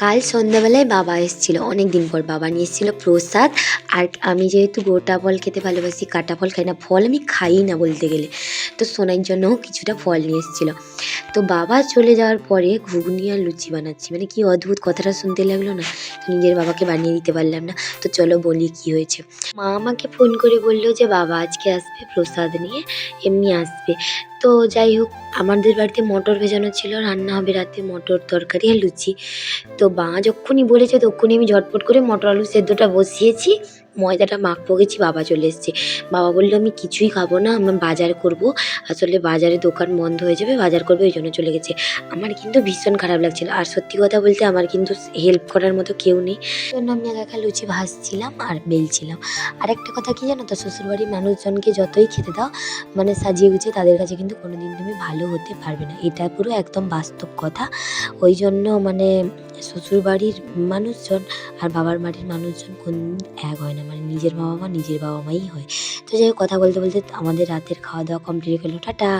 কাল সন্ধ্যাবেলায় বাবা এসেছিলো, অনেক দিন পর বাবা নিয়ে এসেছিলো প্রসাদ। আর আমি যেহেতু গোটা ফল খেতে ভালোবাসি, কাটা ফল খাই না, ফল আমি খাই না বলতে গেলে, তো সোনার জন্যও কিছুটা ফল নিয়ে এসেছিলো। তো বাবা চলে যাওয়ার পরে ঘুগনি আর লুচি বানাচ্ছি, মানে কি অদ্ভুত কথাটা শুনতে লাগলো না। তো নিজের বাবাকে বানিয়ে দিতে পারলাম না, তো চলো বলি কি হয়েছে। মা আমাকে ফোন করে বললো যে বাবা আজকে আসবে প্রসাদ নিয়ে, এমনি আসবে। তো যাই হোক, আমাদের বাড়িতে মটর ভেজানো ছিল, রান্না হবে রাতে মটর তরকারি আর লুচি। তো মা যখনই বলেছে তখনই আমি ঝটপট করে মটর আলু সেদ্ধটা বসিয়েছি, ময়দাটা মাখবো গেছি, বাবা চলে এসছে। বাবা বললো আমি কিছুই খাবো না, আমরা বাজার করব, আসলে বাজারে দোকান বন্ধ হয়ে যাবে, বাজার করবে, ওই জন্য চলে গেছে। আমার কিন্তু ভীষণ খারাপ লাগছিল, আর সত্যি কথা বলতে আমার কিন্তু হেল্প করার মতো কেউ নেই, জন্য আমি একা একা লুচি ভাজছিলাম আর বেলছিলাম। আর একটা কথা কি জানো তো, শ্বশুরবাড়ির মানুষজনকে যতই খেতে দাও, মানে সাজিয়ে গুছিয়ে, তাদের কাছে কিন্তু কোনোদিন তুমি ভালো হতে পারবে না, এটা পুরো একদম বাস্তব কথা। ওই জন্য মানে শ্বশুরবাড়ির মানুষজন আর বাবার বাড়ির মানুষজন কোন এক হয় না, মানে নিজের বাবা মা নিজের বাবা মাই হয়। তো যাই হোক, কথা বলতে বলতে আমাদের রাতের খাওয়া দাওয়া কমপ্লিট হয়ে গেলো। টাটা।